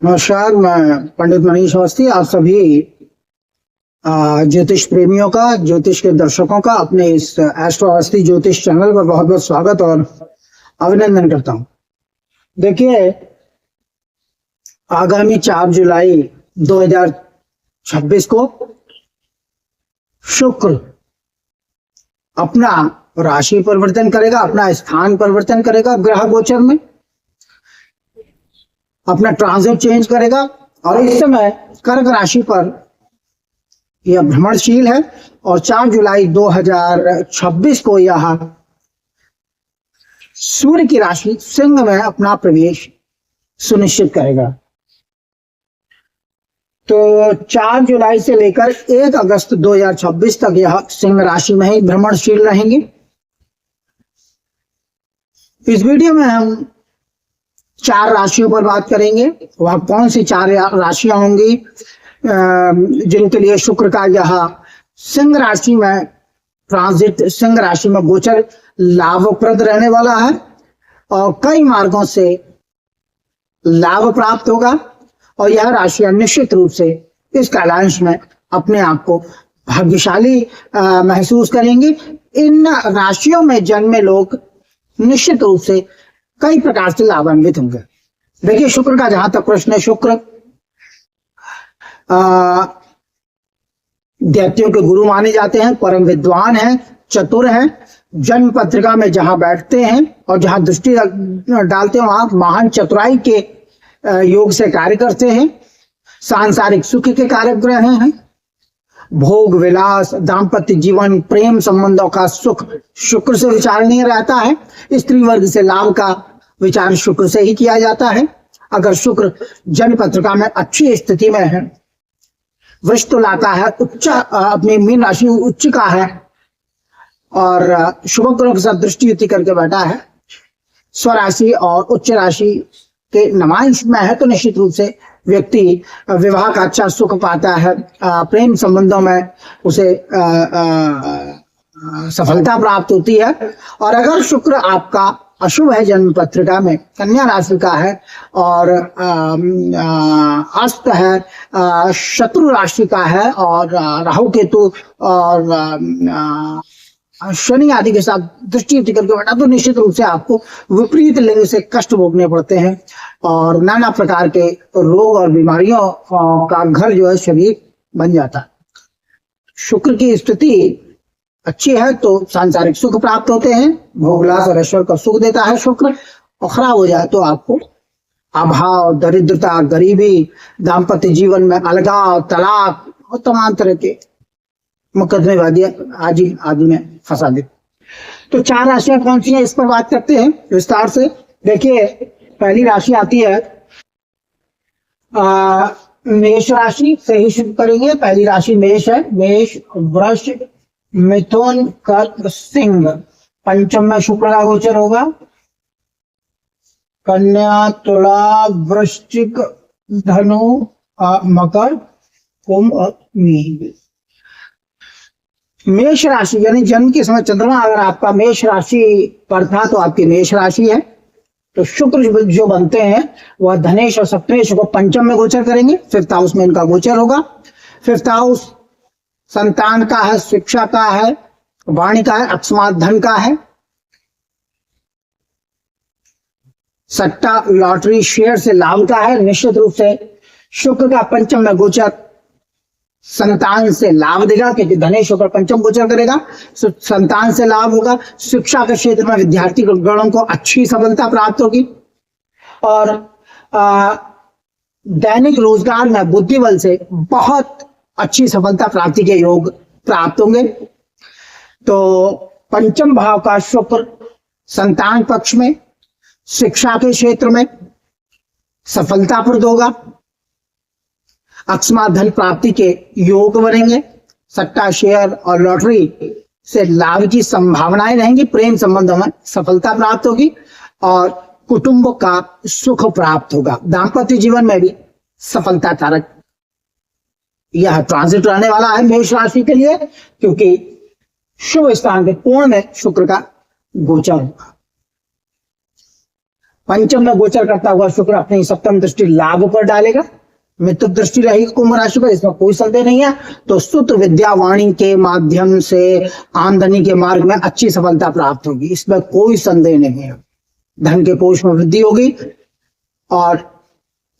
नमस्कार, मैं पंडित मनीष अवस्थी आप सभी ज्योतिष प्रेमियों का, ज्योतिष के दर्शकों का अपने इस एस्ट्रो अवस्थी ज्योतिष चैनल पर बहुत बहुत स्वागत और अभिनंदन करता हूं। देखिए, आगामी 4 जुलाई 2026 को शुक्र अपना राशि परिवर्तन करेगा, अपना स्थान परिवर्तन करेगा, ग्रह गोचर में अपना ट्रांजिट चेंज करेगा और इस समय कर्क राशि पर यह भ्रमणशील है और 4 जुलाई 2026 को यह सूर्य की राशि सिंह में अपना प्रवेश सुनिश्चित करेगा। तो 4 जुलाई से लेकर 1 अगस्त 2026 तक यह सिंह राशि में ही भ्रमणशील रहेंगे। इस वीडियो में हम 4 राशियों पर बात करेंगे। वह कौन सी 4 राशियां होंगी जिनके लिए शुक्र का यह सिंह राशि में ट्रांजिट, सिंह राशि में गोचर लाभप्रद रहने वाला है और कई मार्गों से लाभ प्राप्त होगा और यह राशियां निश्चित रूप से इस कैलेंडर में अपने आप को भाग्यशाली महसूस करेंगे। इन राशियों में जन्मे लोग निश्चित रूप से कई प्रकार से लाभान्वित होंगे। देखिए, शुक्र का जहां तक प्रश्न है, शुक्र दैत्यों के गुरु माने जाते हैं, परम विद्वान हैं, चतुर हैं, जन्म पत्रिका में जहां बैठते हैं और जहां दृष्टि डालते हैं वहां महान चतुराई के योग से कार्य करते हैं। सांसारिक सुख के कारक ग्रह हैं। भोग विलास, दाम्पत्य जीवन, प्रेम संबंधों का सुख शुक्र से विचारणीय रहता है। स्त्री वर्ग से लाभ का विचार शुक्र से ही किया जाता है। अगर शुक्र जन्म पत्रिका में अच्छी स्थिति में है, वृष तुला का है, उच्च अपनी मीन राशि उच्च का है और शुभ ग्रह के साथ दृष्टि युति करके बैठा है, स्वराशि और उच्च राशि के नमांश में है, तो निश्चित रूप से व्यक्ति विवाह का अच्छा सुख पाता है। प्रेम संबंधों में उसे सफलता प्राप्त होती है। और अगर शुक्र आपका अशुभ है, जन्म पत्रिका में कन्या राशि का है और अस्त है, शत्रु राशि का है और राहु केतु और शनि आदि के साथ दृष्टि करके बैठा, तो निश्चित रूप से आपको विपरीत लिंग से कष्ट भोगने पड़ते हैं और नाना प्रकार के रोग और बीमारियों का घर जो है शरीर बन जाता है। शुक्र की स्थिति अच्छी है तो सांसारिक सुख प्राप्त होते हैं, भोगलास और ऐश्वर्य का सुख देता है शुक्र, और खराब हो जाए तो आपको अभाव, दरिद्रता, गरीबी, दाम्पत्य जीवन में अलगाव, तलाक और तमाम तरह के मुकदमेबाजी आदि में फंसा दे। तो 4 राशियां कौन सी हैं, इस पर बात करते हैं विस्तार से। देखिए, पहली राशि आती है मेष राशि से ही शुरू करेंगे। पहली राशि मेष है। मेष, वृष, मिथुन, कर्क, सिंह। पंचम में शुक्र का गोचर होगा। कन्या, तुला, वृश्चिक, धनु, मकर, कुंभ और मीन। मेष राशि यानी जन्म के समय चंद्रमा अगर आपका मेष राशि पर था तो आपकी मेष राशि है। तो शुक्र जो बनते हैं वह धनेश और सप्तमेश को पंचम में गोचर करेंगे। 5th हाउस में इनका गोचर होगा। 5th हाउस संतान का है, शिक्षा का है, वाणी का है, अकस्मात धन का है, सट्टा, लॉटरी, शेयर से लाभ का है। निश्चित रूप से शुक्र का पंचम में गोचर संतान से लाभ देगा, क्योंकि धनेश होकर पंचम गोचर करेगा, संतान से लाभ होगा। शिक्षा के क्षेत्र में विद्यार्थी गणों को अच्छी सफलता प्राप्त होगी और दैनिक रोजगार में बुद्धि बल से बहुत अच्छी सफलता प्राप्ति के योग प्राप्त होंगे। तो पंचम भाव का शुक्र संतान पक्ष में, शिक्षा के क्षेत्र में सफलताप्रद होगा। अकस्मात धन प्राप्ति के योग बनेंगे। सट्टा, शेयर और लॉटरी से लाभ की संभावनाएं रहेंगी। प्रेम संबंधों में सफलता प्राप्त होगी और कुटुंब का सुख प्राप्त होगा। दाम्पत्य जीवन में भी सफलता कारक यह ट्रांजिट रहने वाला है मेष राशि के लिए, क्योंकि शुभ स्थान के कोण में शुक्र का गोचर होगा। पंचम में गोचर करता हुआ शुक्र अपनी सप्तम दृष्टि लाभ पर डालेगा, मित्र दृष्टि रहेगी कुंभ राशि पर, इसमें कोई संदेह नहीं है। तो सुत विद्या वाणी के माध्यम से आमदनी के मार्ग में अच्छी सफलता प्राप्त होगी, इसमें कोई संदेह नहीं है। धन के कोष में वृद्धि होगी और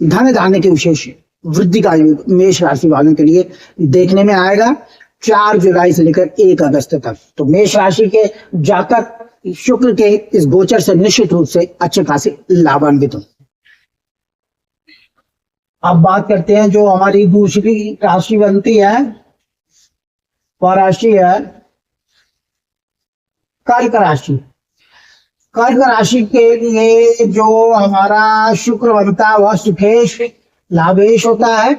धन धान्य की विशेष वृद्धि का योग मेष राशि वालों के लिए देखने में आएगा 4 जुलाई से लेकर 1 अगस्त तक। तो मेष राशि के जातक शुक्र के इस गोचर से निश्चित रूप से अच्छे खासे लाभान्वित हो। अब बात करते हैं जो हमारी दूसरी राशि बनती है, वह राशि है कर्क राशि। कर्क राशि के लिए जो हमारा शुक्र बनता है वह सुखेश लाभेश होता है।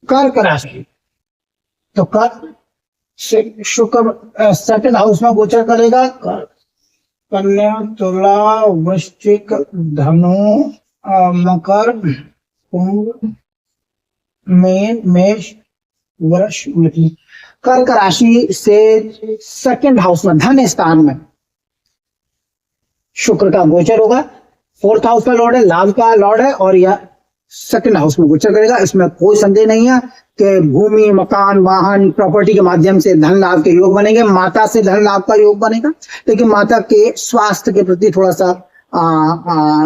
कर्क राशि, तो कर्क शुक्र सेकंड हाउस में गोचर करेगा। कन्या, तुला, वृश्चिक, धनु, मकर, कुंभ, मीन, मेष, वृष, मिथुन। कर्क राशि से सेकंड हाउस में धन स्थान में शुक्र का गोचर होगा। 4th हाउस का लॉर्ड है, लाभ का लॉर्ड है और यह सेकंड हाउस में गोचर करेगा। इसमें कोई संदेह नहीं है कि भूमि, मकान, वाहन, प्रॉपर्टी के माध्यम से धन लाभ के योग बनेंगे। माता से धन लाभ का योग बनेगा, लेकिन माता के स्वास्थ्य के प्रति थोड़ा सा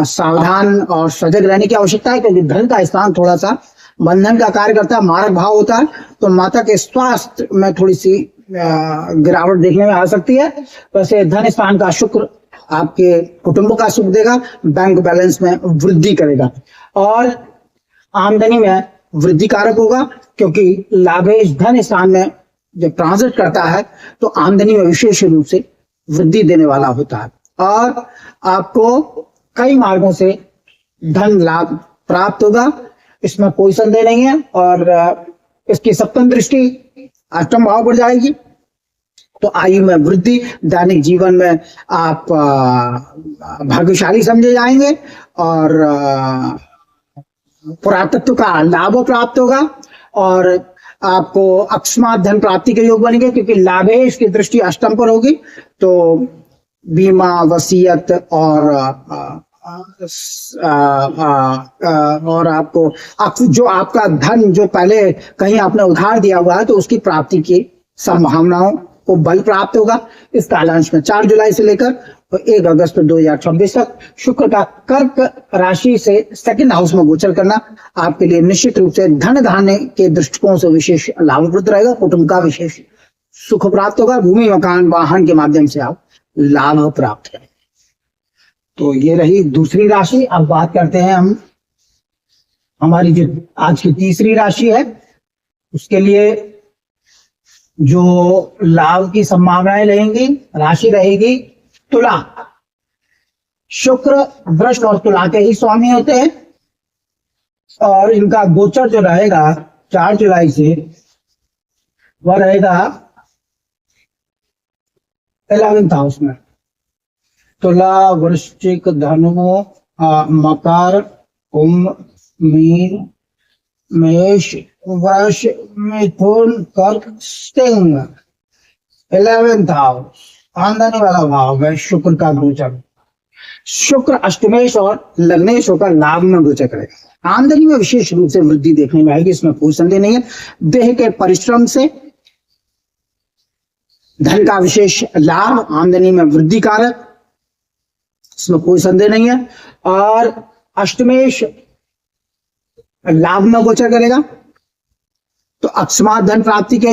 सावधान और सजग रहने की आवश्यकता है, क्योंकि धन का स्थान थोड़ा सा बंधन का कार्य करता है, मारक भाव होता है। तो माता के स्वास्थ्य में थोड़ी सी गिरावट देखने में आ सकती है। वैसे धन स्थान का शुक्र आपके कुटुंब का सुख देगा, बैंक बैलेंस में वृद्धि करेगा और आमदनी में वृद्धि कारक होगा, क्योंकि लाभेश धन स्थान में जब ट्रांजिट करता है तो आमदनी में विशेष रूप से वृद्धि देने वाला होता है और आपको कई मार्गों से धन लाभ प्राप्त होगा, इसमें कोई संदेह नहीं है। और इसकी सप्तम दृष्टि 8वें भाव पर जाएगी, तो आयु में वृद्धि, दैनिक जीवन में आप भाग्यशाली समझे जाएंगे और पुरातत्व का लाभ प्राप्त होगा और आपको अकस्मात धन प्राप्ति के योग बनेंगे, क्योंकि लाभेश की दृष्टि 8म पर होगी। तो बीमा, वसीयत और आपको जो आपका धन जो पहले कहीं आपने उधार दिया हुआ है तो उसकी प्राप्ति की संभावनाओं को बल प्राप्त होगा। इस कालांश में 4 जुलाई से लेकर 1 अगस्त 2026 तक शुक्र का कर्क राशि से सेकंड हाउस में गोचर करना आपके लिए निश्चित रूप से धन धान्य के दृष्टिकोण से विशेष लाभप्रद रहेगा। कुटुंब का विशेष सुख प्राप्त होगा, भूमि, मकान, वाहन के माध्यम से आप लाभ प्राप्त करेंगे। तो ये रही दूसरी राशि। अब बात करते हैं हम हमारी जो आज की तीसरी राशि है उसके लिए जो लाभ की संभावनाएं रहेंगी। राशि रहेगी तुला। शुक्र वृष और तुला के ही स्वामी होते हैं और इनका गोचर जो रहेगा 4 जुलाई से वह रहेगा 11th हाउस में। तुला, वृश्चिक, धनु, मकर, कुंभ, मीन, मेष, वृष, मिथुन, कर्क, सिंह। 11th हाउस आमदनी वाला भाव है शुक्र का गोचर। शुक्र अष्टमेश और लग्नेश होकर लाभ में गोचर करेगा। आमदनी में विशेष रूप से वृद्धि देखने में आएगी, इसमें कोई संदेह नहीं है। देह के परिश्रम से धन का विशेष लाभ, आमदनी में वृद्धि कारक, इसमें कोई संदेह नहीं है। और अष्टमेश लाभ में गोचर करेगा तो अकस्मात धन प्राप्ति के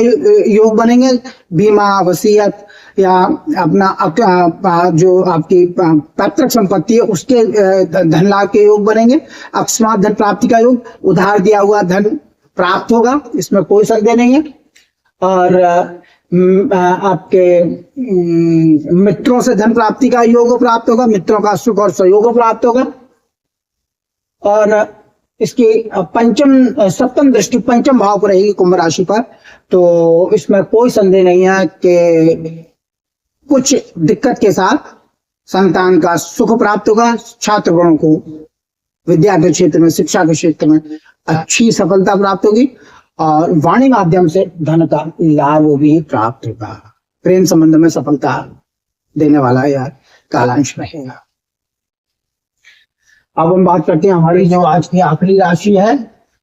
योग बनेंगे। बीमा, वसीयत या अपना जो आपकी पैतृक संपत्ति है उसके धन लाभ के योग बनेंगे। अकस्मात धन प्राप्ति का योग, उधार दिया हुआ धन प्राप्त होगा, इसमें कोई संदेह नहीं है। और आपके मित्रों से धन प्राप्ति का योग प्राप्त होगा, मित्रों का सुख और सहयोग प्राप्त होगा। और इसकी सप्तम दृष्टि 5म भाव पर रहेगी कुंभ राशि पर, तो इसमें कोई संदेह नहीं है कि कुछ दिक्कत के साथ संतान का सुख प्राप्त होगा। छात्रगणों को विद्या के क्षेत्र में, शिक्षा के क्षेत्र में अच्छी सफलता प्राप्त होगी और वाणी माध्यम से धन का लाभ भी प्राप्त होगा। प्रेम संबंध में सफलता देने वाला है यार कालांश रहेगा। अब हम बात करते हैं हमारी जो आज की आखिरी राशि है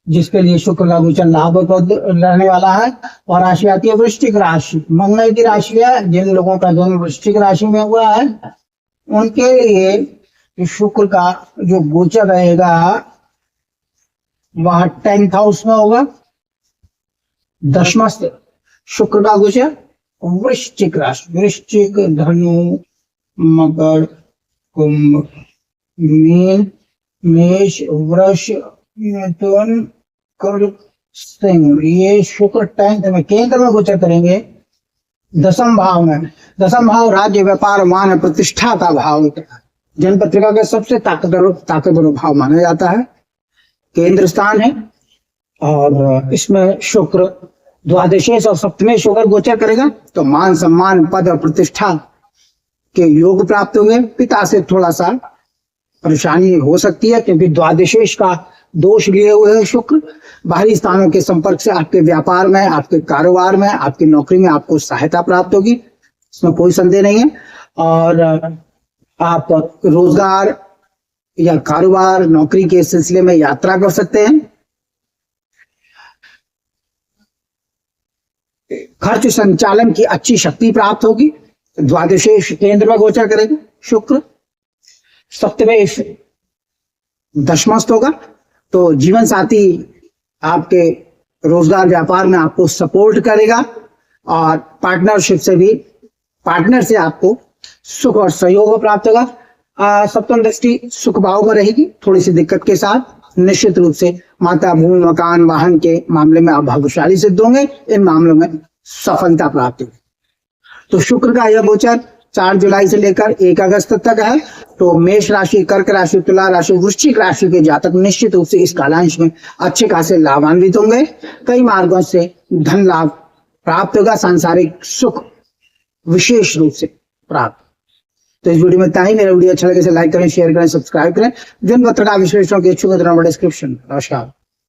जिसके लिए शुक्र का गोचर लाभप्रद रहने वाला है, और राशि आती है वृश्चिक राशि। मंगल की राशि है। जिन लोगों का जन्म वृश्चिक राशि में हुआ है उनके लिए शुक्र का जो गोचर रहेगा वह 10th हाउस में होगा। 10वां से शुक्र का गोचर वृश्चिक राशि, वृश्चिक, धनु, मकर, कुंभ, मीन, मेष, वृष, मिथुन, कर्क, सिंह। ये शुक्र 10th में केंद्र में गोचर करेंगे 10th भाव में। 10th भाव राज्य, व्यापार, मान, प्रतिष्ठा का भाव जन्म पत्रिका का सबसे ताकतवर भाव माना जाता है, केंद्र स्थान है। और इसमें शुक्र द्वादशेश और सप्तमेश होकर गोचर करेगा तो मान, सम्मान, पद और प्रतिष्ठा के योग प्राप्त होंगे। पिता से थोड़ा सा परेशानी हो सकती है क्योंकि द्वादशेश का दोष लिए हुए है शुक्र। बाहरी स्थानों के संपर्क से आपके व्यापार में, आपके कारोबार में, आपकी नौकरी में आपको सहायता प्राप्त होगी, इसमें कोई संदेह नहीं है। और आप रोजगार या कारोबार, नौकरी के सिलसिले में यात्रा कर सकते हैं। खर्च संचालन की अच्छी शक्ति प्राप्त होगी। द्वादशेश केंद्र में गोचर करेगा शुक्र। सप्तमेश दशमस्त होगा तो जीवन साथी आपके रोजगार व्यापार में आपको सपोर्ट करेगा और पार्टनरशिप से भी, पार्टनर से आपको सुख और सहयोग प्राप्त होगा। सप्तम दृष्टि सुख भाव में रहेगी, थोड़ी सी दिक्कत के साथ। निश्चित रूप से माता, भूमि, मकान, वाहन के मामले में आप भाग्यशाली सिद्ध होंगे। इन मामलों में सफलता प्राप्त होगी। तो शुक्र का यह गोचर 4 जुलाई से लेकर 1 अगस्त तक है। तो मेष राशि, कर्क राशि, तुला राशि, वृश्चिक राशि के जातक निश्चित रूप से इस कालांश में अच्छे खासे लाभान्वित होंगे। कई मार्गों से धन लाभ प्राप्त होगा, सांसारिक सुख विशेष रूप से प्राप्त। तो इस वीडियो में इतना ही। मेरा वीडियो अच्छा लगे तो लाइक करें, शेयर करें, सब्सक्राइब करें। जन्म पत्रिका विश्लेषण के इच्छुक डिस्क्रिप्शन। नमस्कार।